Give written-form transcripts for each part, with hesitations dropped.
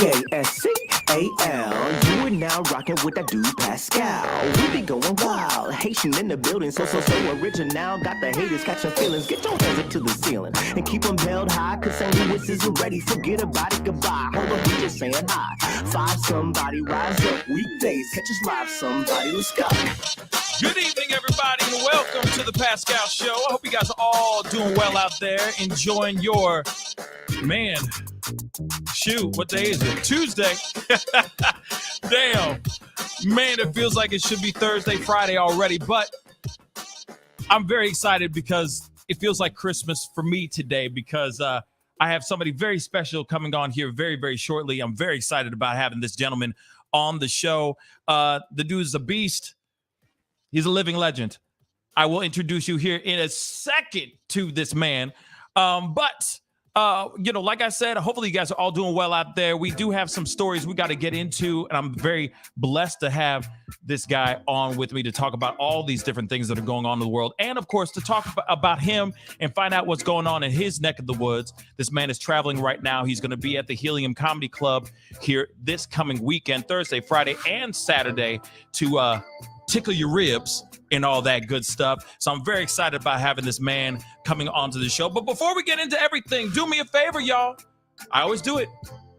Pascal. You are now rocking with that dude Pascal. We be going wild, Haitian in the building, so original. Got the haters catching feelings. Get your hands up to the ceiling and keep them held high. Cause St. Louis isn't ready. Forget about it, goodbye. Hold on, we just saying hi. Five somebody rise up weekdays. Catch us live, somebody. Let's go. Good evening, everybody, and welcome to the Pascal Show. I hope you guys are all doing well out there, enjoying your, what day is it? Tuesday. Damn. Man, it feels like it should be Thursday, Friday already, but I'm very excited because it feels like Christmas for me today because I have somebody very special coming on here very, very shortly. I'm very excited about having this gentleman on the show. The dude's a beast. He's a living legend. I will introduce you here in a second to this man. But like I said, hopefully you guys are all doing well out there. We do have some stories we got to get into, and I'm very blessed to have this guy on with me to talk about all these different things that are going on in the world. And, of course, to talk about him and find out what's going on in his neck of the woods. This man is traveling right now. He's going to be at the Helium Comedy Club here this coming weekend, Thursday, Friday, and Saturday to tickle your ribs and all that good stuff. So I'm very excited about having this man coming onto the show. But before we get into everything, do me a favor, y'all. I always do it.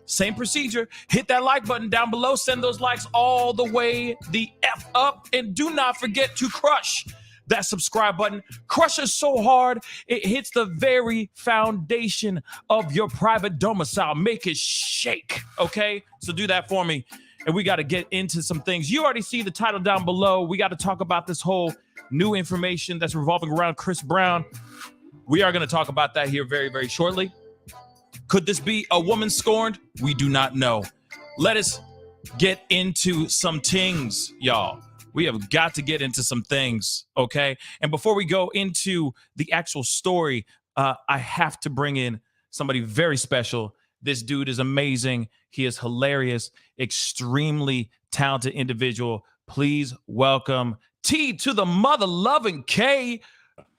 Same procedure. Hit that like button down below. Send those likes all the way the F up. And do not forget to crush that subscribe button. Crush it so hard, it hits the very foundation of your private domicile. Make it shake, okay? So do that for me. And we got to get into some things. You already see the title down below. We got to talk about this whole new information that's revolving around Chris Brown. We are going to talk about that here very, very shortly. Could this be a woman scorned? We do not know. Let us get into some things, y'all. We have got to get into some things, okay? And before we go into the actual story, I have to bring in somebody very special. This dude is amazing. He is hilarious, extremely talented individual. Please welcome T to the mother-loving K,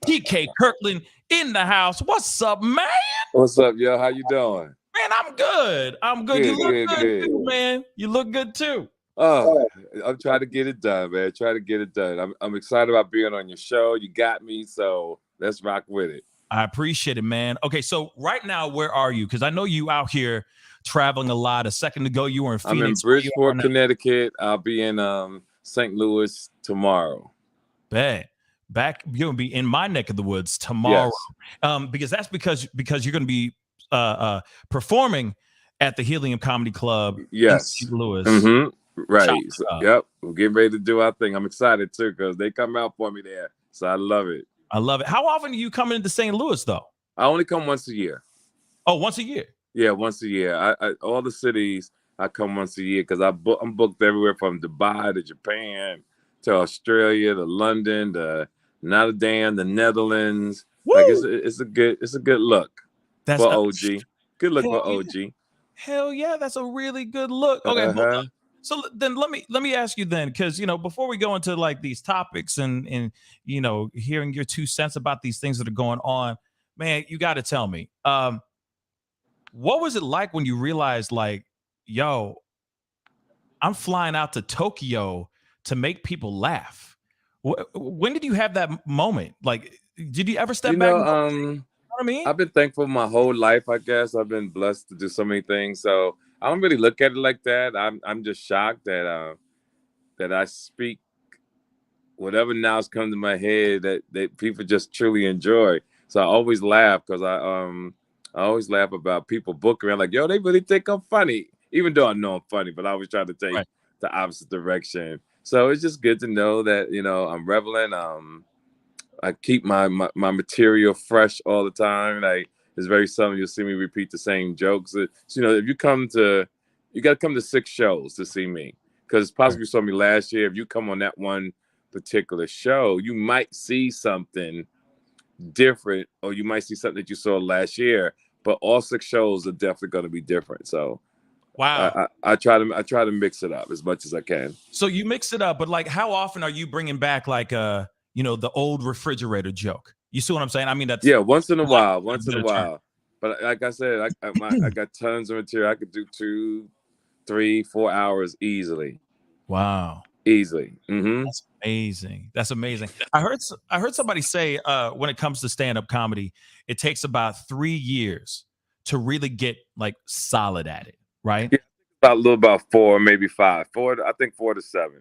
TK Kirkland in the house. What's up, man? What's up, yo? How you doing? Man, I'm good. You look good too, man. You look good too. Oh, I'm trying to get it done, man. Try to get it done. I'm excited about being on your show. You got me, so let's rock with it. I appreciate it, man. Okay, so right now, where are you? Because I know you out here traveling a lot. A second ago, you were in Phoenix. I'm in Bridgeport, Connecticut. I'll be in St. Louis tomorrow. Bet. Back, you're gonna be in my neck of the woods tomorrow. Yes. Because you're gonna be performing at the Helium Comedy Club. Yes. in St. Louis. Mm-hmm. Right. So, yep. We're getting ready to do our thing. I'm excited too because they come out for me there. So I love it. I love it. How often are you coming into St. Louis, though? I only come once a year. Oh, once a year? Yeah, once a year. I all the cities, I come once a year because I'm booked everywhere from Dubai to Japan to Australia to London to Notre Dame, the Netherlands. Woo! Like it's a good look for OG. Good look for OG. Hell yeah, that's a really good look. Okay, so then let me ask you then, because before we go into like these topics and hearing your 2 cents about these things that are going on, man, you got to tell me, what was it like when you realized like, yo, I'm flying out to Tokyo to make people laugh? When did you have that moment? Like, did you ever step back? You know what I mean? I've been thankful my whole life. I guess I've been blessed to do so many things. So I don't really look at it like that. I'm just shocked that I speak whatever nouns come to my head that people just truly enjoy. So I always laugh because I always laugh about people booking me. I'm like, yo, they really think I'm funny, even though I know I'm funny. But I always try to take the opposite direction. So it's just good to know that I'm reveling. I keep my material fresh all the time. Like it's very seldom you'll see me repeat the same jokes. So, if you got to come to 6 shows to see me. Because possibly you saw me last year. If you come on that one particular show, you might see something different, or you might see something that you saw last year. But all 6 shows are definitely going to be different. So, wow, I try to mix it up as much as I can. So you mix it up, but like, how often are you bringing back like the old refrigerator joke? You see what I'm saying? I mean, that's once in a while. But like I said, I got tons of material. I could do 3-4 hours easily. Wow. Easily. Mm-hmm. That's amazing. That's amazing. I heard somebody say when it comes to stand-up comedy, it takes about 3 years to really get like solid at it, right? Yeah, about 4, maybe 5. I think 4 to 7.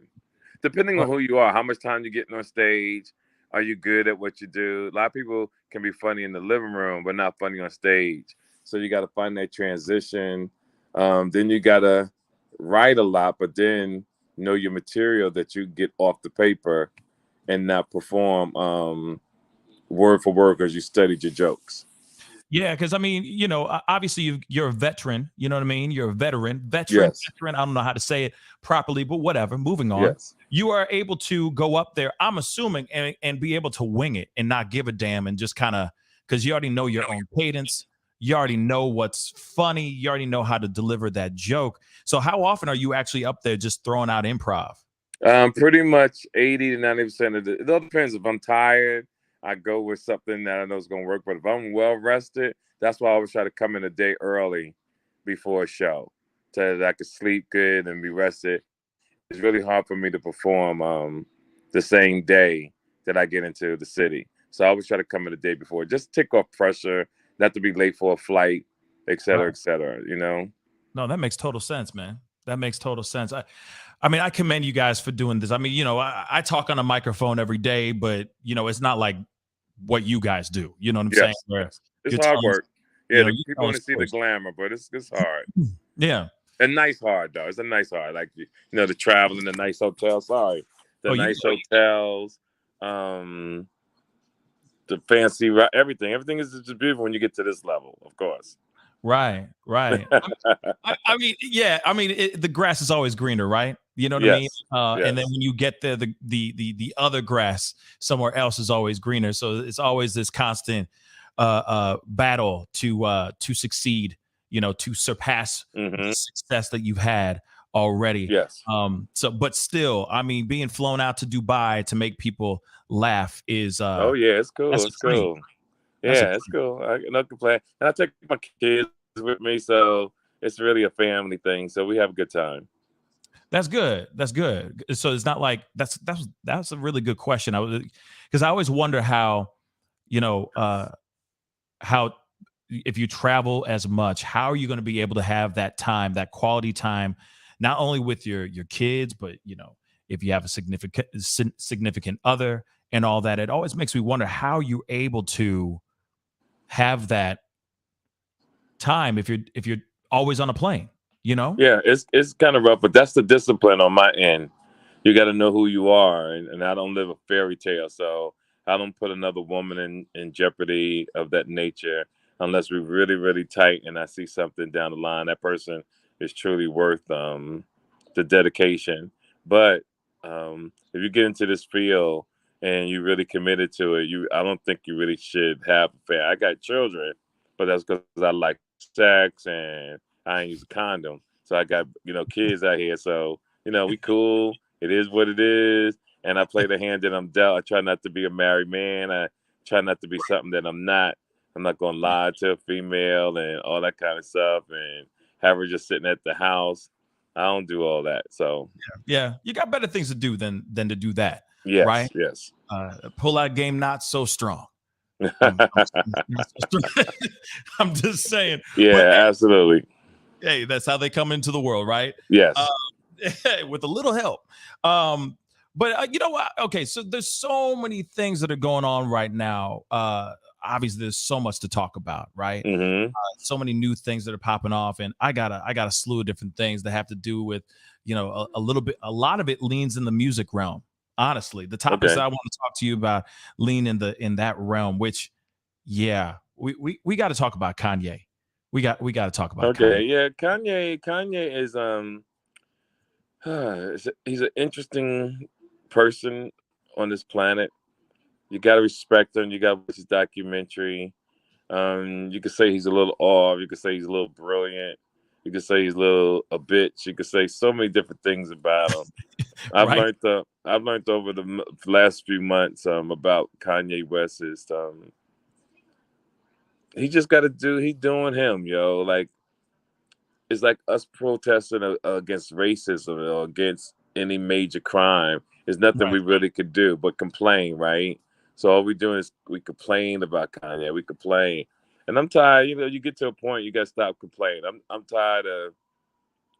Depending on Well, who you are, how much time you're getting on stage, are you good at what you do? A lot of people can be funny in the living room, but not funny on stage. So you got to find that transition. Then you got to write a lot, but then know your material that you get off the paper and not perform word for word because you studied your jokes. yeah, because I mean, obviously you're a veteran. You know what I mean? You're a veteran. Yes, I don't know how to say it properly, but whatever. Moving on. yes. You are able to go up there, I'm assuming, and be able to wing it and not give a damn and just kind of because you already know your own cadence. You already know what's funny. You already know how to deliver that joke. So how often are you actually up there just throwing out improv? Pretty much 80 to 90% of it all depends. If I'm tired, I go with something that I know is going to work. But if I'm well rested, that's why I always try to come in a day early before a show so that I can sleep good and be rested. It's really hard for me to perform the same day that I get into the city. So I always try to come in the day before, just take off pressure, not to be late for a flight, et cetera, Right. et cetera, you know? No, that makes total sense, man. That makes total sense. I mean, I commend you guys for doing this. I mean, I talk on a microphone every day, but it's not like what you guys do. You know what I'm saying? Yes, Where yes. It's you're hard telling, work. Yeah, the you're people telling want to see the stories. glamour, but it's hard. Yeah. A nice hard though. It's a nice hard. Like the traveling, the nice hotels. Sorry, the Oh, nice hotels, the fancy everything. Everything is just beautiful when you get to this level, of course. right, right. I mean, yeah. I mean, the grass is always greener, right? You know what I mean? Yes, And then yes. when you get there, the other grass somewhere else is always greener. So it's always this constant battle to succeed. To surpass the Hmm. success that you've had already. Yes. So, but still, I mean, being flown out to Dubai to make people laugh is Oh yeah, it's cool. that's a It's dream. cool. That's a Yeah, it's cool. I no complain. And I take my kids with me, so it's really a family thing. So we have a good time. That's good. That's good. So it's not like that's a really good question. I was because I always wonder you know, uh, how if you travel as much, how are you going to be able to have that time, that quality time, not only with your kids, but if you have a significant other and all that. It always makes me wonder how you're able to have that time if you're always on a plane. You know? Yeah, it's kind of rough, but that's the discipline on my end. You got to know who you are, and I don't live a fairy tale, so I don't put another woman in jeopardy of that nature unless we're really really tight, and I see something down the line. That person is truly worth the dedication. But if you get into this field and you really committed to it, I don't think you really should have a family. I got children, but that's because I like sex and I ain't use a condom. So I got, kids out here. So, we cool. It is what it is. And I play the hand that I'm dealt. I try not to be a married man. I try not to be something that I'm not. I'm not going to lie to a female and all that kind of stuff and have her just sitting at the house. I don't do all that. So, Yeah, you got better things to do than to do that, yes, right? yes. Pull out game not so strong. I'm so strong. I'm just saying, but Yeah, absolutely. hey, that's how they come into the world, right? Uh, Yes. with a little help. But you know what? Okay, so there's so many things that are going on right now. Obviously, there's so much to talk about, right? Hmm. So many new things that are popping off, and I got a slew of different things that have to do with, a lot of it leans in the music realm. Honestly, the topics that Okay. I want to talk to you about lean in that realm. Which, yeah, we got to talk about Kanye. We got to talk about Kanye. Okay. Yeah. Kanye is he's an interesting person on this planet. You got to respect him. You got to watch his documentary. You could say he's a little off. You could say he's a little brilliant. You could say he's a bitch. You could say so many different things about him. Right? I've learned over the last few months about Kanye West is he just got to do he doing him, yo. Like it's like us protesting against racism or against any major crime. There's nothing Right. we really could do but complain, right? So all we do is we complain about Kanye. We complain, and I'm tired. You know, you get to a point you got to stop complaining. I'm tired of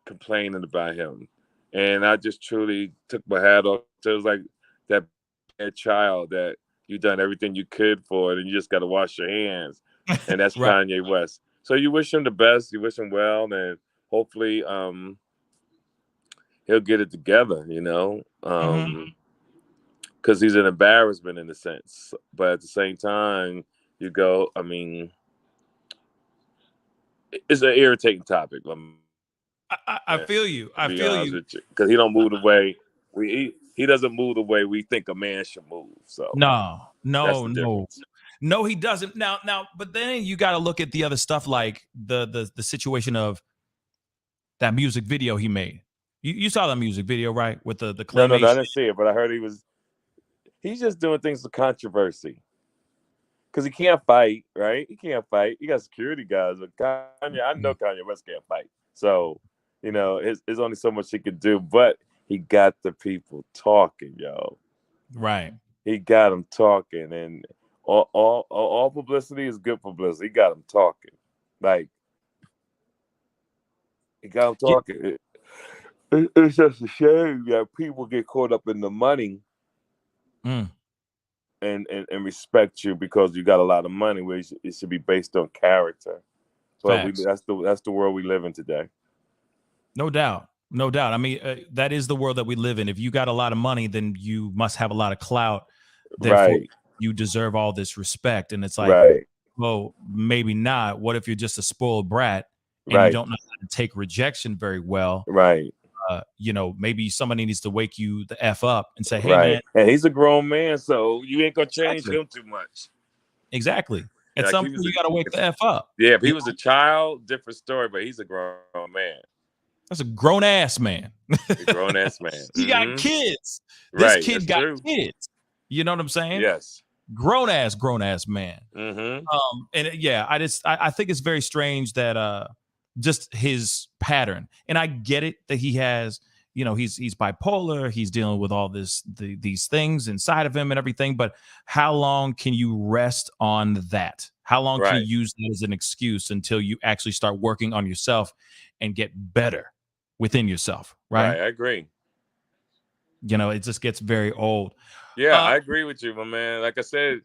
complaining about him, and I just truly took my hat off. So it was like that bad child that you done everything you could for it, and you just got to wash your hands, and that's Right. Kanye West. So you wish him the best. You wish him well, and hopefully, he'll get it together. You know, because he's an embarrassment in a sense, but at the same time, you go. I mean, it's an irritating topic. I feel you. I Be feel honest you. with you, because he don't move the way he doesn't move the way we think a man should move. So No, that's no, the no. difference. No, he doesn't. Now, but then you got to look at the other stuff, like the situation of that music video he made. You saw that music video, right? With the No, claymation. I didn't see it, but I heard he's just doing things for controversy. Because he can't fight, right? He can't fight. He got security guys. But Kanye, I know Kanye West can't fight. So, you know, there's only so much he can do. But he got the people talking, yo. Right. He got them talking, and all publicity is good publicity. He got them talking, like he got them talking. It's just a shame that people get caught up in the money and respect you because you got a lot of money. Where it should be based on character. But that's the world we live in today. No doubt. No doubt. I mean, that is the world that we live in. If you got a lot of money, then you must have a lot of clout. Therefore, you deserve all this respect. And it's like, well, maybe not. What if you're just a spoiled brat and you don't know how to take rejection very well? Right. You know, maybe somebody needs to wake you the F up and say, hey, man. And he's a grown man, so you ain't going to change him too much. Exactly. At some point, you got to wake the F up. Yeah, if he was a child, different story, but he's a grown man. That's a grown ass man. A grown ass man. He got kids. This kid got kids. You know what I'm saying? Yes. Grown ass man. Mm-hmm. And yeah, I think it's very strange that just his pattern. And I get it that he has, you know, he's bipolar. He's dealing with all these things inside of him and everything. But how long can you rest on that? How long can you use that as an excuse until you actually start working on yourself and get better within yourself? Right. I agree. You know, it just gets very old. Yeah, I agree with you, my man. Like I said,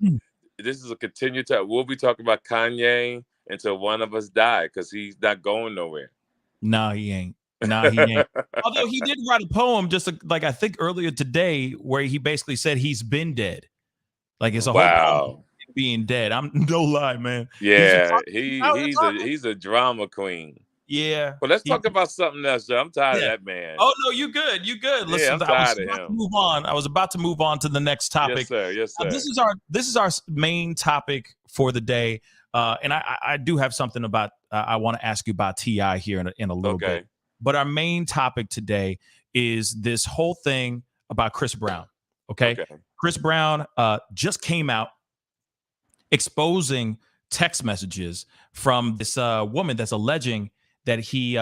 this is a continued time. We'll be talking about Kanye until one of us die because he's not going nowhere. No, he ain't. Although he did write a poem just like I think earlier today where he basically said he's been dead. Like it's a whole poem being dead. I'm no lie, man. Yeah, he's a drama queen. Yeah. But let's talk about something else. I'm tired of that man. Oh no, you good. Listen, I'm tired of him. Move on. I was about to move on to the next topic. Yes, sir. This is our main topic for the day. And I do have something about I want to ask you about T.I. here in a little bit. But our main topic today is this whole thing about Chris Brown. Okay. Chris Brown just came out exposing text messages from this woman that's alleging that he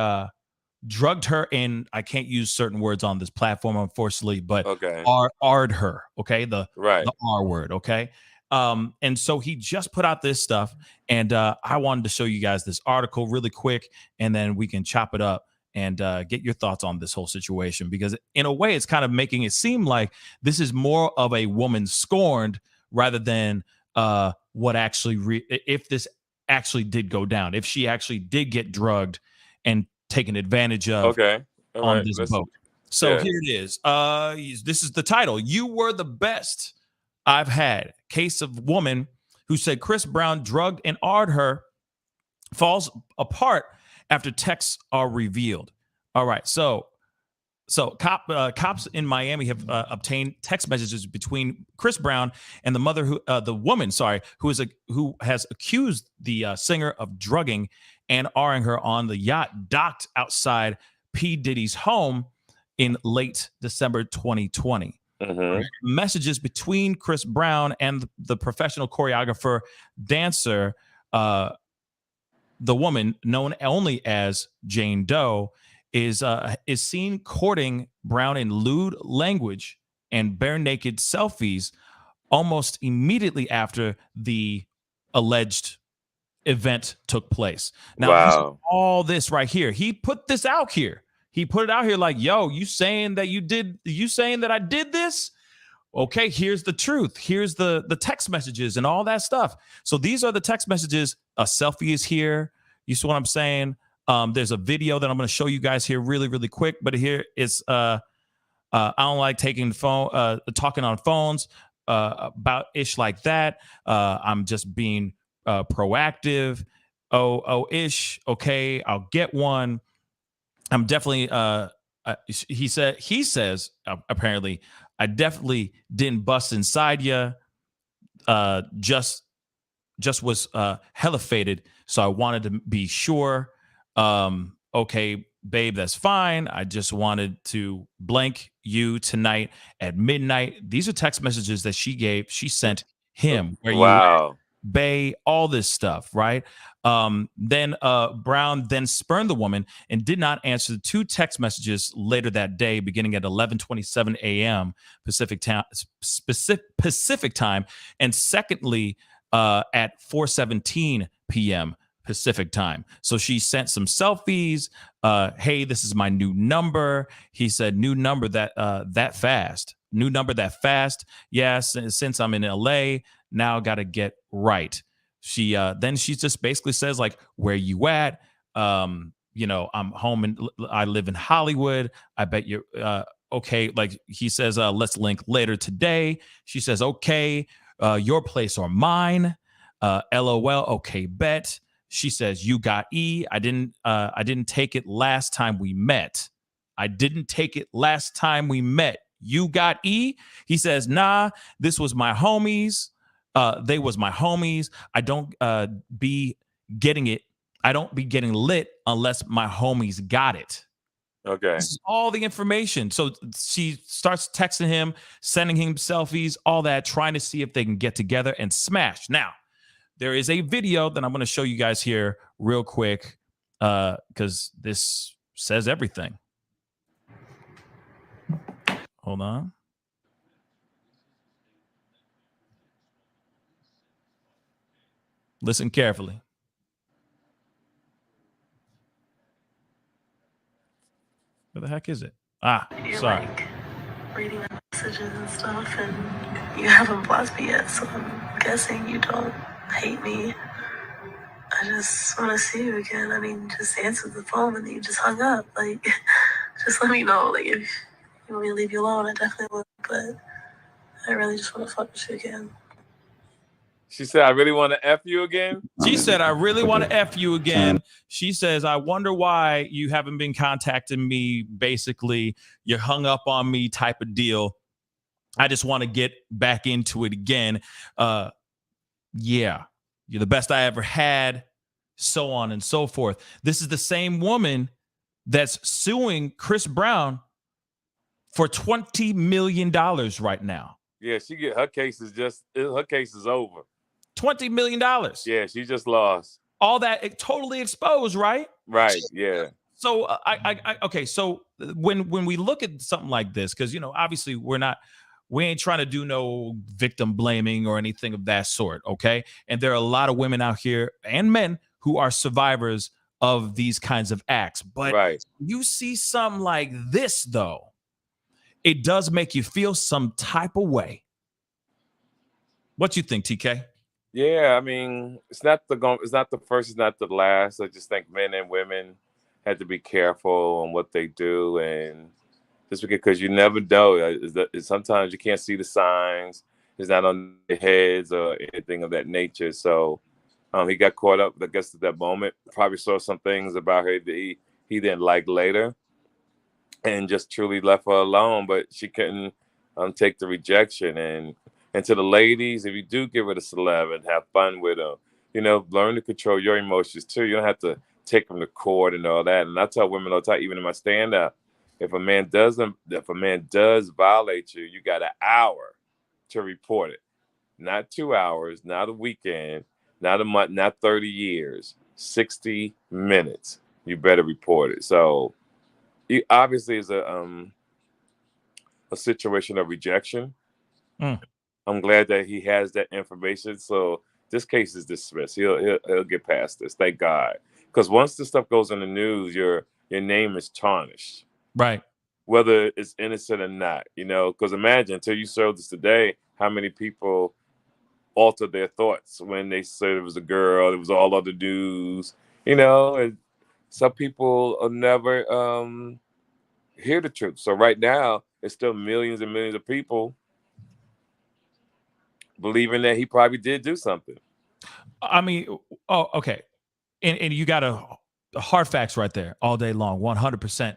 drugged her, and I can't use certain words on this platform, unfortunately, but R'd her. Okay. The R word. Okay. And so he just put out this stuff, and I wanted to show you guys this article really quick, and then we can chop it up and get your thoughts on this whole situation, because in a way it's kind of making it seem like this is more of a woman scorned rather than what actually if this actually did go down, if she actually did get drugged and taken advantage of on this boat. So here it is. This is the title. You were the best I've had. Case of woman who said Chris Brown drugged and R'd her falls apart after texts are revealed. All right. So cops in Miami have obtained text messages between Chris Brown and the woman who has accused the singer of drugging and R'ing her on the yacht docked outside P. Diddy's home in late December 2020. Messages between Chris Brown and the professional choreographer dancer the woman known only as Jane Doe is seen courting Brown in lewd language and bare naked selfies almost immediately after the alleged event took place. Now, Wow. all this right here, he put this out here. He put it out here like, yo, you saying that I did this? Okay, here's the truth. Here's the text messages and all that stuff. So these are the text messages. A selfie is here. You see what I'm saying? There's a video that I'm going to show you guys here really, really quick. But here it's I don't like taking the phone, talking on phones about ish like that. I'm just being proactive. Ish. Okay, I'll get one. I'm definitely he says apparently I definitely didn't bust inside you. Just was hella faded, so I wanted to be sure. Okay, babe, that's fine. I just wanted to blank you tonight at midnight. These are text messages that she sent him. Where you Wow. Bay, all this stuff, right? Then Brown then spurned the woman and did not answer the two text messages later that day, beginning at 11:27 a.m. Pacific time, and secondly at 4:17 p.m. Pacific time. So she sent some selfies. Hey, this is my new number. He said, new number that fast. New number that fast. Yes, since I'm in LA, now got to get right. She just basically says like, where you at? I'm home and I live in Hollywood. I bet you're okay. Like he says, let's link later today. She says, okay, your place or mine. LOL. Okay, bet. She says, you got E. I didn't take it last time we met. I didn't take it last time we met. You got E. He says, nah, this was my homies. They was my homies. I don't be getting it. I don't be getting lit unless my homies got it. Okay. This is all the information. So she starts texting him, sending him selfies, all that, trying to see if they can get together and smash. Now, there is a video that I'm going to show you guys here real quick because this says everything. Hold on. Listen carefully. Where the heck is it? You're sorry. like reading the messages and stuff, and you haven't blocked me yet, so I'm guessing you don't hate me. I just want to see you again. I mean, just answer the phone and then you just hung up. Like, just let me know. Like, if you want me to leave you alone, I definitely would. But I really just want to fuck with you again. She said, I really want to F you again. She said, I really want to F you again. She says, I wonder why you haven't been contacting me. Basically, you're hung up on me type of deal. I just want to get back into it again. Yeah, you're the best I ever had, so on and so forth. This is the same woman that's suing Chris Brown for $20 million right now. Yeah, her case is over. $20 million. Yeah, she just lost. All that totally exposed, right? Right. Yeah. So okay. So when we look at something like this, because obviously we ain't trying to do no victim blaming or anything of that sort. Okay. And there are a lot of women out here and men who are survivors of these kinds of acts. But right. You see something like this, though, it does make you feel some type of way. What you think, TK? Yeah, I mean, it's not the first, it's not the last. I just think men and women have to be careful on what they do, and just because you never know, sometimes you can't see the signs. It's not on their heads or anything of that nature. So he got caught up, I guess, at that moment. Probably saw some things about her that he didn't like later, and just truly left her alone. But she couldn't take the rejection. And to the ladies, if you do give it a celeb and have fun with them, learn to control your emotions too. You don't have to take them to court and all that. And I tell women all the time, even in my stand-up, if a man does violate you, you got an hour to report it. Not 2 hours, not a weekend, not a month, not 30 years. 60 minutes, you better report it. So he obviously is a situation of rejection. Mm. I'm glad that he has that information. So this case is dismissed. He'll get past this. Thank God. Because once this stuff goes in the news, your name is tarnished, Right. whether it's innocent or not. Because imagine until you showed this today, how many people altered their thoughts when they said it was a girl. It was all other news. And some people will never hear the truth. So right now, it's still millions and millions of people believing that he probably did do something. I mean, oh, okay. And you got a hard facts right there all day long, 100%.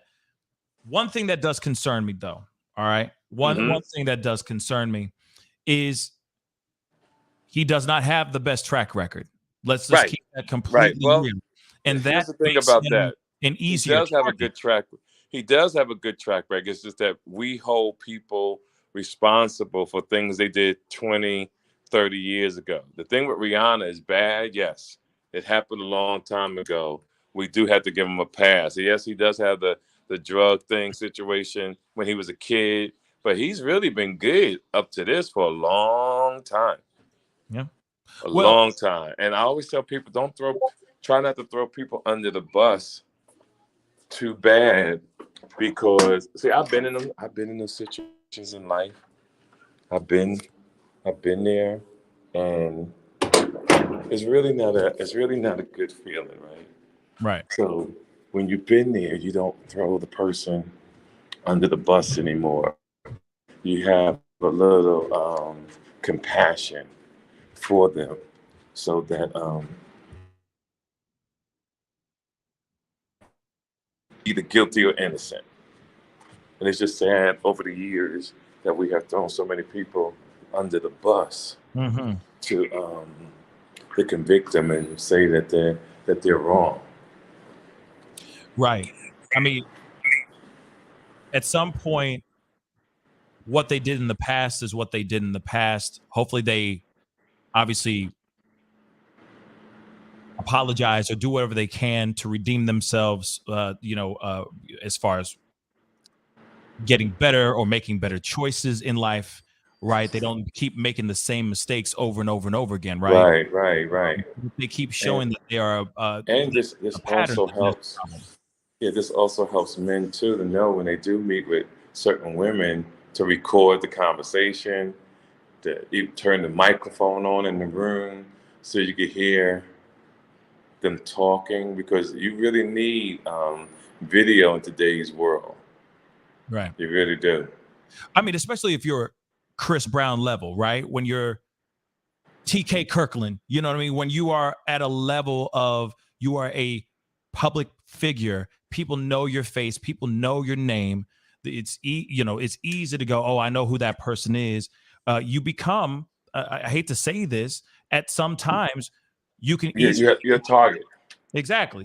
One thing that does concern me, though, all right? One thing that does concern me is he does not have the best track record. Let's just Right. keep that Right. completely Well, real. And here's that the thing makes about him that. an He easier does have a target. good track. He does have a good track record. It's just that we hold people responsible for things they did 20, 30 years ago. The thing with Rihanna is bad. Yes, it happened a long time ago. We do have to give him a pass. Yes, he does have the drug thing situation when he was a kid, but he's really been good up to this for a long time. Yeah. A Well, long time. And I always tell people, try not to throw people under the bus too bad, because see, I've been in those situations in life. I've been there, and it's really not a good feeling, right? right. So when you've been there, you don't throw the person under the bus anymore. You have a little compassion for them, so that either guilty or innocent. And it's just sad over the years that we have thrown so many people under the bus Mm-hmm. to convict them and say that they're wrong. Right. I mean, at some point, what they did in the past is what they did in the past. Hopefully, they obviously apologize or do whatever they can to redeem themselves, as far as getting better or making better choices in life, right? They don't keep making the same mistakes over and over and over again, right? Right, right, right. They keep And showing that they are and this a pattern. also helps. Yeah, this also helps men too to know when they do meet with certain women to record the conversation, to you turn the microphone on in the room so you can hear them talking, because you really need video in today's world. Right. You really do. I mean, especially if you're Chris Brown level, right? When you're TK Kirkland, you know what I mean? When you are at a level of you are a public figure, people know your face, people know your name. It's it's easy to go, oh, I know who that person is. You become, I hate to say this, at some times you can Yeah, easily you're a target.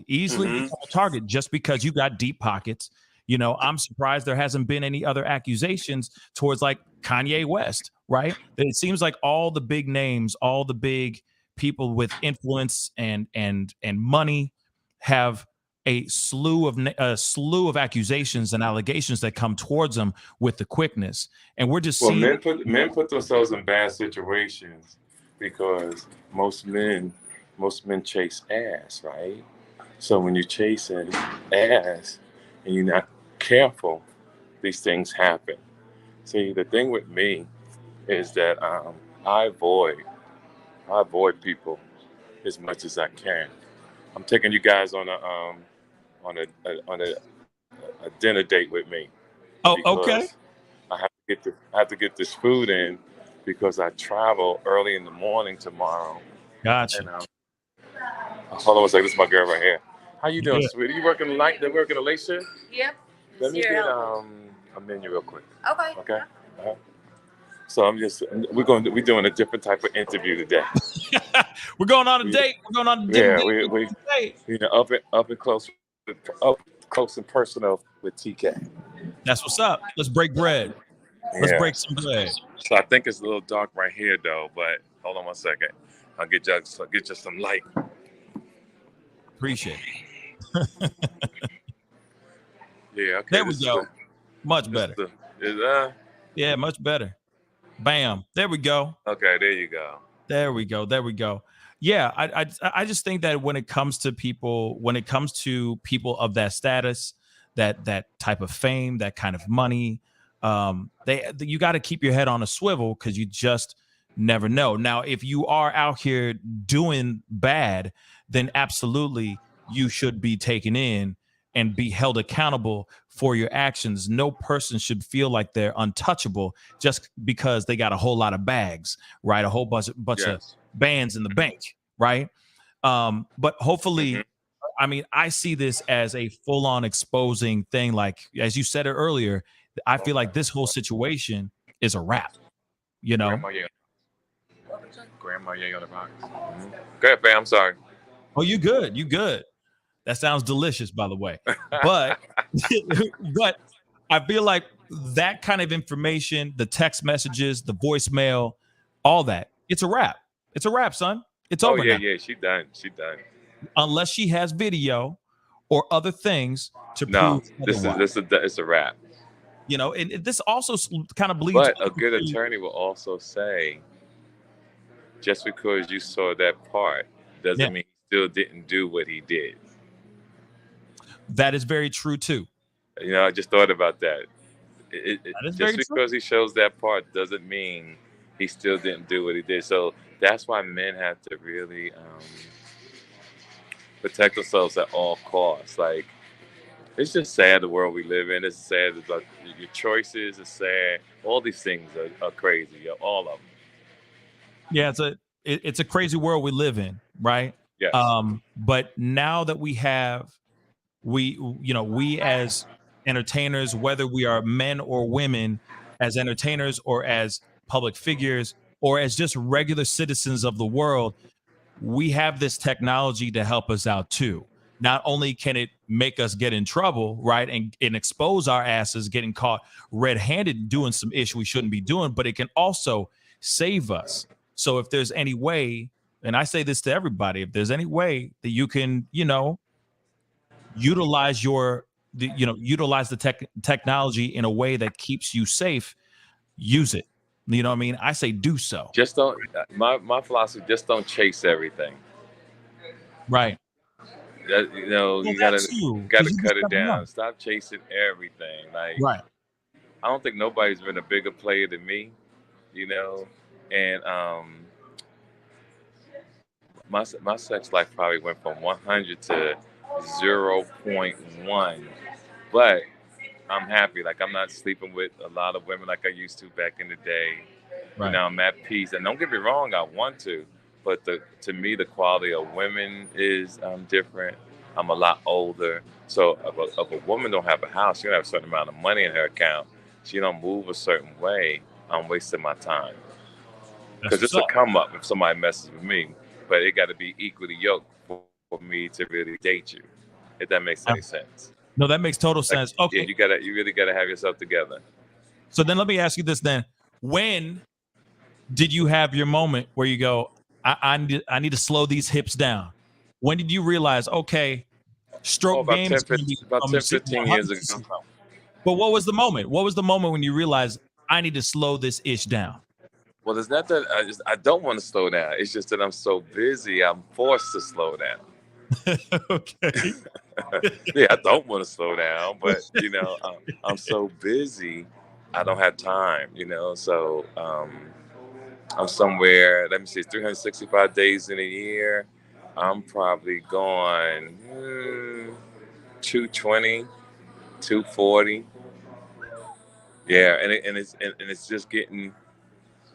easily Hmm. become a target just because you got deep pockets. I'm surprised there hasn't been any other accusations towards like Kanye West, right? It seems like all the big names, all the big people with influence and money have a slew of accusations and allegations that come towards them with the quickness, and we're just Well, seeing. men put themselves in bad situations because most men chase ass, right? So when you're chasing ass and you're not careful, these things happen. See, the thing with me is that I avoid I avoid people as much as I can. I'm taking you guys on a dinner date with me, Oh, okay, because I have to get this food in, because I travel early in the morning tomorrow. gotcha. And hold on a second, this is my girl right here. How you doing, Yeah. sweetie? You working late? They working a late shift? Yep. Let me Here, get help. a menu real quick. Okay. Okay. Uh-huh. So we're doing a different type of interview today. We're going on a We, date. We're going on a date. yeah, we Date. up and close, up close and personal with TK. That's what's up. Let's break bread. Let's Yeah. break some bread. So I think it's a little dark right here though, but hold on one second. I'll get you some light. Appreciate it. Yeah. Okay. There we go. Much better. Yeah, much better. Bam. There we go. Okay. There you go. There we go. There we go. Yeah, I just think that when it comes to people of that status, that type of fame, that kind of money, you got to keep your head on a swivel because you just never know. Now, if you are out here doing bad, then absolutely you should be taken in and be held accountable for your actions. No person should feel like they're untouchable just because they got a whole lot of bags, right? A whole bunch of bands in the bank, right? But hopefully, I mean, I see this as a full-on exposing thing. Like, as you said it earlier, I feel like this whole situation is a wrap, you know? Grandma, yeah, on the box. Go ahead, fam. I'm sorry. Oh, you good. You good. That sounds delicious, by the way. But but I feel like that kind of information, the text messages, the voicemail, all that, it's a wrap. It's a wrap, son. It's over now. Yeah, she done. Unless she has video or other things to No, prove it's a wrap. You know, and this also kind of bleeds. But a good attorney will also say, just because you saw that part doesn't mean he still didn't do what he did. That is very true too. You know, I just thought about that. Just because true. he shows that part doesn't mean he still didn't do what he did. So that's why men have to really protect themselves at all costs. Like, it's just sad the world we live in. It's sad about your choices. It's sad. All these things are crazy. All of them. Yeah, it's a crazy world we live in, right? Yes. But now that we as entertainers, whether we are men or women, as entertainers or as public figures or as just regular citizens of the world, we have this technology to help us out too. Not only can it make us get in trouble, right, and expose our asses getting caught red-handed doing some ish we shouldn't be doing, but it can also save us. So if there's any way, and I say this to everybody, if there's any way that you can, utilize the technology in a way that keeps you safe, use it. You know what I mean? I say do so. Just don't. My philosophy: just don't chase everything. Right. You gotta cut it down. Stop chasing everything. Like, right. I don't think nobody's been a bigger player than me. And my sex life probably went from 100 to 0.1, but I'm happy. Like, I'm not sleeping with a lot of women like I used to back in the day. Right. I'm at peace. And don't get me wrong, I want to, but to me, the quality of women is different. I'm a lot older. So if a woman don't have a house, she don't have a certain amount of money in her account, she don't move a certain way, I'm wasting my time. Because it's a come up if somebody messes with me, but it got to be equally yoked for me to really date you, if that makes any sense. No, that makes total sense. Okay. Yeah, you really gotta have yourself together. So then let me ask you this then. When did you have your moment where you go, I need to slow these hips down? When did you realize, okay, stroke game is about 10, 15 years ago. But what was the moment? What was the moment when you realized I need to slow this ish down? Well, it's not that I don't want to slow down. It's just that I'm so busy, I'm forced to slow down. Okay. Yeah, I don't want to slow down, but I'm so busy, I don't have time. So I'm somewhere. Let me see, 365 days in a year. I'm probably going 220, 240. Yeah, and it's just getting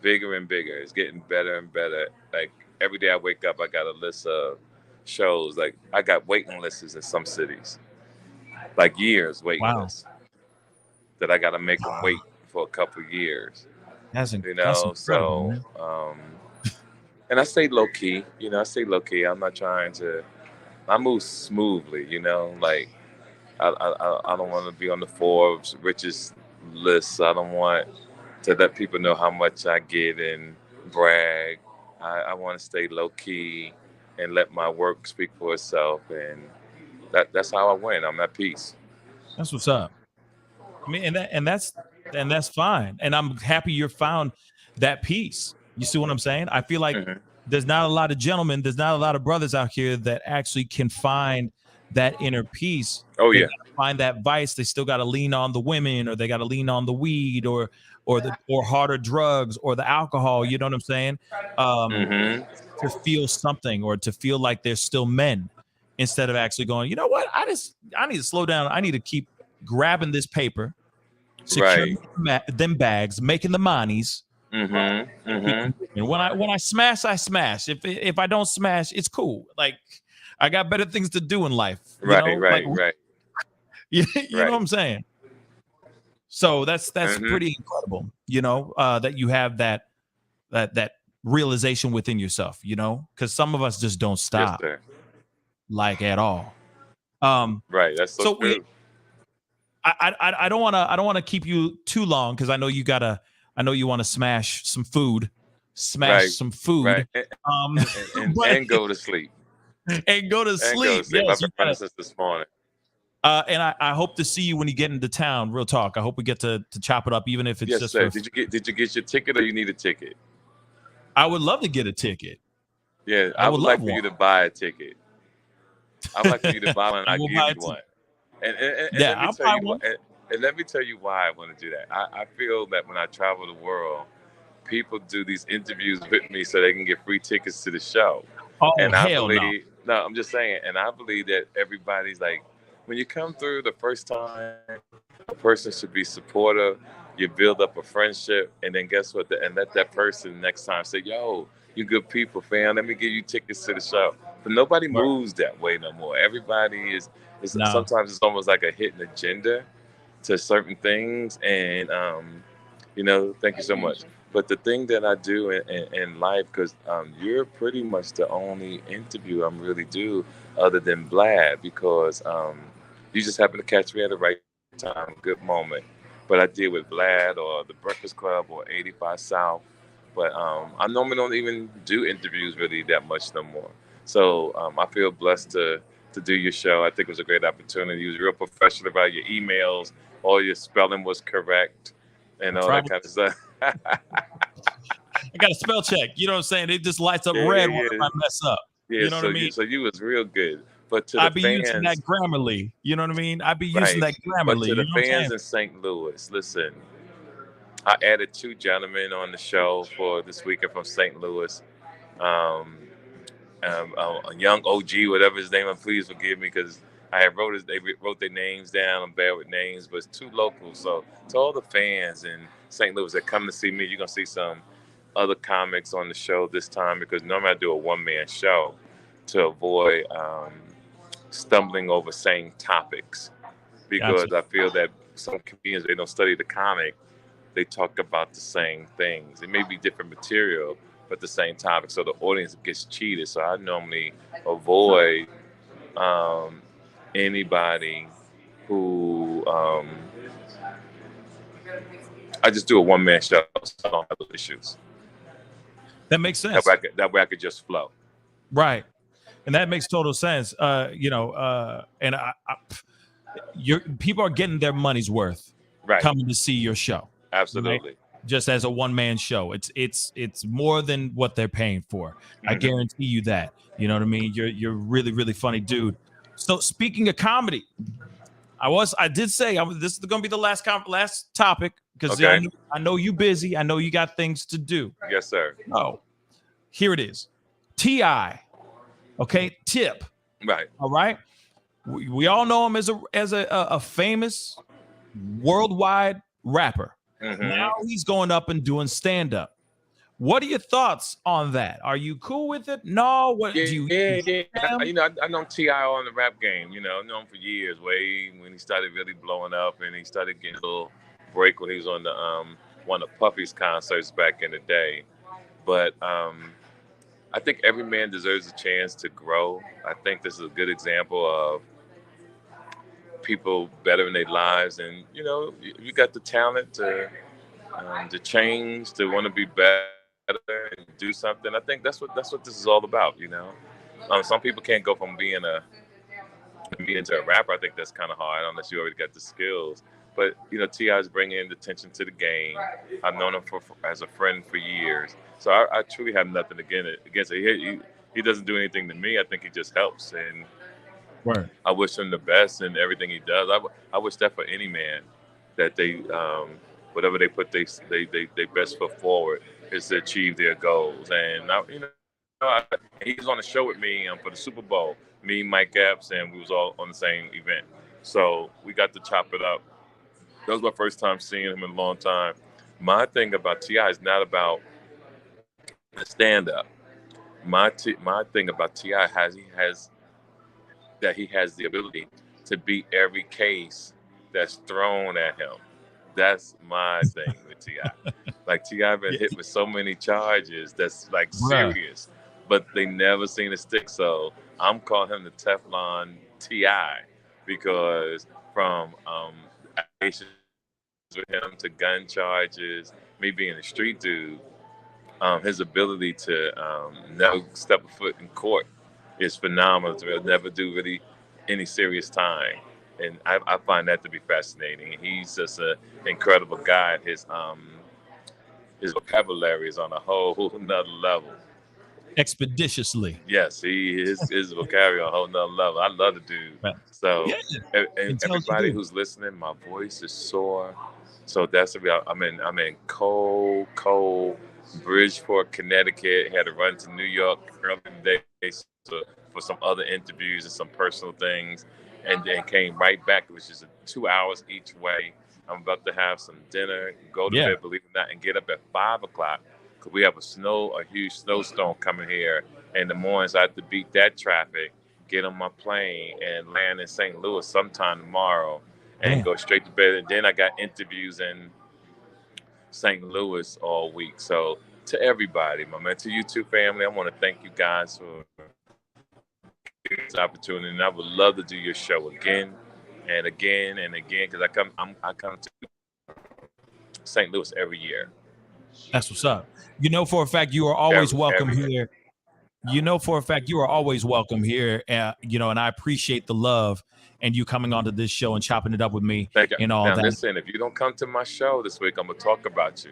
bigger and bigger. It's getting better and better. Like, every day I wake up, I got a list of shows. Like, I got waiting lists in some cities, like years waiting lists that I got to make them wait for a couple of years. That's incredible. So and I stay low key. I'm not trying to. I move smoothly. Like, I don't want to be on the Forbes richest list. I don't want to let people know how much I get and brag. I want to stay low key. and let my work speak for itself. And that's how I win. I'm at peace. That's what's up. I mean, and that's fine. And I'm happy you found that peace. You see what I'm saying? I feel like Hmm. there's not a lot of gentlemen, there's not a lot of brothers out here that actually can find that inner peace. Oh They yeah. gotta find that vice. They still got to lean on the women, or they got to lean on the weed, or harder drugs, or the alcohol. You know what I'm saying? Um, Hmm. to feel something, or to feel like they're still men, instead of actually going, you know what? I need to slow down. I need to keep grabbing this paper, securing Right. them bags, making the monies, Hmm. keep Hmm. it moving. When I smash, I smash. If I don't smash, it's cool. Like, I got better things to do in life, Right. like, Right. Right. you know what Right. I'm saying? So that's Hmm. pretty incredible, that you have that realization within yourself, because some of us just don't Yes, stop, sir. like, at all. Um, Right. That's so so true. I don't want to keep you too long, because I know you want to smash Right. some Right. food, um, but And go to sleep. and go to And go to sleep. sleep. Yes, I've been you running gotta. since this morning. And I hope to see you when you get into town. Real talk. I hope we get to chop it up, even if it's Yes, just sir. for. Did you get your ticket or you need a ticket? I would love to get a ticket. Yeah, I I would would love like for one. you to buy a ticket. I would like for you to buy one and I I will give buy a you ticket. one. And Yeah, let me I'll tell buy you one. what and let me tell you why I want to do that. I feel that when I travel the world, people do these interviews with me so they can get free tickets to the show. Oh, And I hell no. believe, no, I'm just saying, and I believe that everybody's like, when you come through the first time, a person should be supportive. You build up a friendship, and then guess what? And let that person next time say, "Yo, you good people, fam. Let me give you tickets to the show." But nobody Word. moves that way no more. Everybody is No. sometimes it's almost like a hidden agenda to certain things, and thank you so much. But the thing that I do in life, because you're pretty much the only interview I'm really do other than Vlad, because you just happen to catch me at the right time, good moment. But I did with Vlad or the Breakfast Club or 85 South. But I normally don't even do interviews really that much no more. So I feel blessed to do your show. I think it was a great opportunity. You was real professional about your emails. All your spelling was correct and I all try. that kind of stuff. I got a spell check. You know what I'm saying? It just lights up Yeah, red yeah, whenever yeah. I mess up. Yeah, You know what so I mean? you was real good. But to I the be using that fans, Grammarly. You know what I mean? I be using right. that But Grammarly. to You the know what I'm saying? fans in St. Louis, listen, I added two gentlemen on the show for this weekend from St. Louis. Um, a young OG, whatever his name, and please forgive me because they wrote their names down. I'm bad with names, but it's two locals. So to all the fans in St. Louis that come to see me, you're gonna see some other comics on the show this time because normally I do a one-man show to avoid stumbling over same topics Gotcha. because I feel that some comedians they don't study the comic, they talk about the same things. It may be different material, but the same topic, so the audience gets cheated. So I normally avoid um, anybody who I just do a one man show, so I don't have those issues. That makes That sense. way I could just flow. Right. And that makes total sense. And your people are getting their money's worth Right. coming to see your show, right? Absolutely. Just as a one man show, it's more than what they're paying for. I Hmm. guarantee you that. You know what I mean? You're really really funny, dude. So speaking of comedy, I did say this is going to be the last topic because Okay. I know you busy. I know you got things to do. Yes, sir. Oh, here it is. Ti. Okay, Tip. Right. All right. We all know him as a famous worldwide rapper. Hmm. Now he's going up and doing stand up. What are your thoughts on that? Are you cool with it? No. What do you? Yeah, yeah. Him? I know Ti on the rap game. I know him for years. Way when he started really blowing up, and he started getting a little break when he was on the one of Puffy's concerts back in the day. But I think every man deserves a chance to grow. I think this is a good example of people bettering their lives, and you got the talent to change, to want to be better and do something. I think that's what this is all about. Some people can't go from being me into a rapper. I think that's kind of hard unless you already got the skills. But Ti is bringing attention to the game. I've known him as a friend for years, so I truly have nothing against it. He doesn't do anything to me. I think he just helps, and Right. I wish him the best in everything he does. I wish that for any man, that they whatever they put they best foot forward is to achieve their goals. And he was on the show with me for the Super Bowl. Me, Mike Epps, and we was all on the same event. So we got to chop it up. That was my first time seeing him in a long time. My thing about T.I. is not about the stand-up. My thing about T.I. he has the ability to beat every case that's thrown at him. That's my thing with T.I. Like T.I. been hit with so many charges that's like serious, but they never seen a stick. So I'm calling him the Teflon T.I. because from allegations with him to gun charges, me being a street dude, his ability to never step a foot in court is phenomenal. To never do really any serious time, and I find that to be fascinating. He's just an incredible guy. His vocabulary is on a whole nother level. Expeditiously. Yes, his vocabulary on a whole nother level. I love the dude. Right. So and everybody who's listening, my voice is sore. So that's I'm in cold Bridgeport, Connecticut. Had to run to New York early today for some other interviews and some personal things, and then came right back, which is 2 hours each way. I'm about to have some dinner, go to bed, believe it or not, and get up at 5 o'clock because we have a huge snowstorm coming here. In the mornings, I have to beat that traffic, get on my plane, and land in St. Louis sometime tomorrow, and go straight to bed. And then I got interviews in St. Louis all week. So to everybody, my man, to you two family, I want to thank you guys for this opportunity, and I would love to do your show again and again and again because I come to St. Louis every year. That's what's up. For a fact, you are always welcome here. For a fact, you are always welcome here. And I appreciate the love and you coming onto this show and chopping it up with me and all that. Listen, if you don't come to my show this week, I'm gonna talk about you.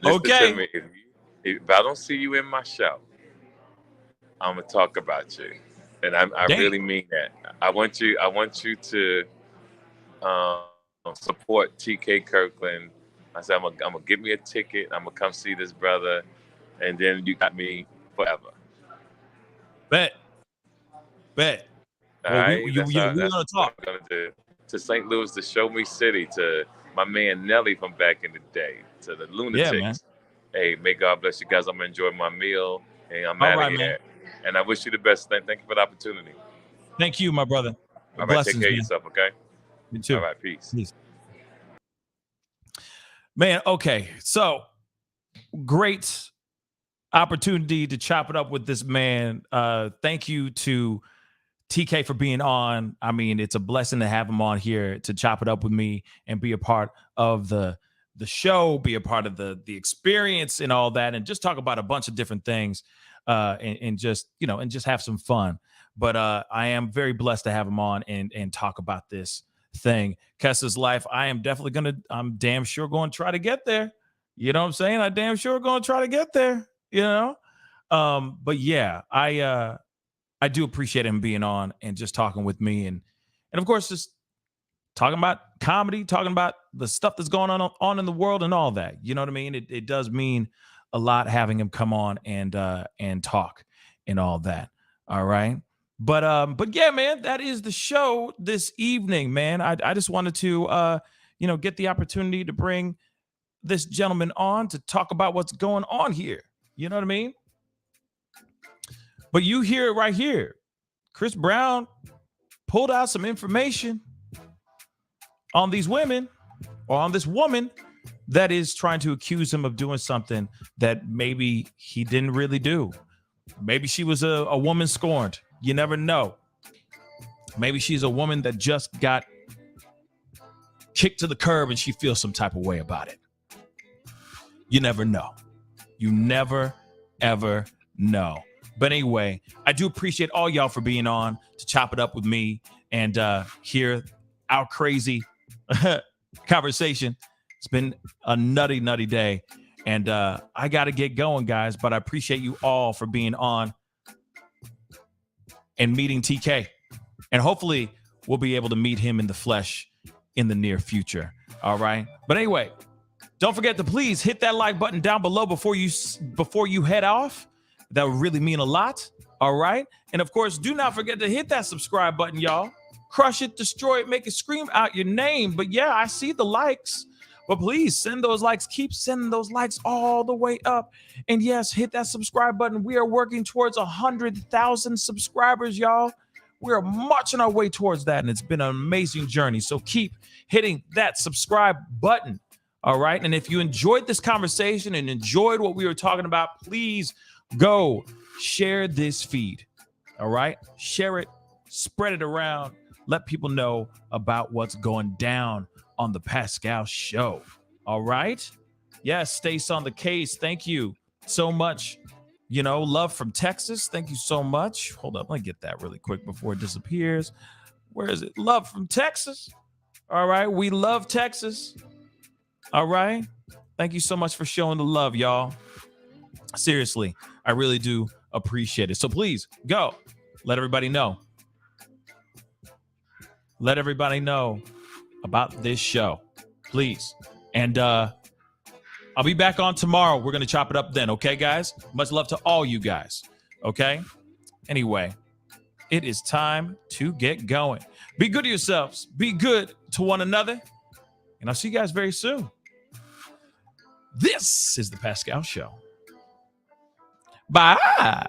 Okay. To me. If I don't see you in my show, I'm gonna talk about you, and I really mean that. I want you to support TK Kirkland. I said I'm gonna get me a ticket. I'm gonna come see this brother, and then you got me forever. Bet. All right, we're gonna talk. I'm gonna do. To St. Louis, to Show Me City, to my man Nelly from back in the day, to the Lunatics. Yeah, man. Hey, may God bless you guys. I'm gonna enjoy my meal, and I'm out of here. Man. And I wish you the best. Thank you for the opportunity. Thank you, my brother. All right, take care of yourself, okay? You too. All right, peace. Man, okay. So great opportunity to chop it up with this man. Thank you to TK for being on. I mean, it's a blessing to have him on here to chop it up with me and be a part of the show, be a part of the experience and all that, and just talk about a bunch of different things and just have some fun. But I am very blessed to have him on and talk about this thing. Kessa's life. I'm damn sure going to try to get there. You know what I'm saying? I damn sure going to try to get there, But yeah, I do appreciate him being on and just talking with me and of course just talking about comedy, talking about the stuff that's going on in the world and all that. You know what I mean? It does mean a lot having him come on and talk and all that. All right. But yeah, man, that is the show this evening, man. I just wanted to get the opportunity to bring this gentleman on to talk about what's going on here. You know what I mean? But you hear it right here. Chris Brown pulled out some information on these women or on this woman that is trying to accuse him of doing something that maybe he didn't really do. Maybe she was a woman scorned. You never know. Maybe she's a woman that just got kicked to the curb and she feels some type of way about it. You never know. You never, ever No. But anyway, I do appreciate all y'all for being on to chop it up with me and hear our crazy conversation. It's been a nutty day. And I got to get going, guys. But I appreciate you all for being on and meeting TK. And hopefully we'll be able to meet him in the flesh in the near future. All right. But anyway, don't forget to please hit that like button down below before you head off. That would really mean a lot. All right. And of course, do not forget to hit that subscribe button, y'all. Crush it, destroy it, make it scream out your name. But yeah, I see the likes. But please send those likes. Keep sending those likes all the way up. And yes, hit that subscribe button. We are working towards 100,000 subscribers, y'all. We are marching our way towards that. And it's been an amazing journey. So keep hitting that subscribe button. All right. And if you enjoyed this conversation and enjoyed what we were talking about, please go share this feed. All right. Share it, spread it around. Let people know about what's going down on the Pascal Show. All right. Yes. Stace on the case. Thank you so much. You know, love from Texas. Thank you so much. Hold up. Let me get that really quick before it disappears. Where is it? Love from Texas. All right. We love Texas. All right. Thank you so much for showing the love, y'all. Seriously, I really do appreciate it. So please go. Let everybody know. Let everybody know about this show, please. And I'll be back on tomorrow. We're going to chop it up then. Okay, guys? Much love to all you guys. Okay? Anyway, it is time to get going. Be good to yourselves. Be good to one another. And I'll see you guys very soon. This is the Pascal Show. Bye.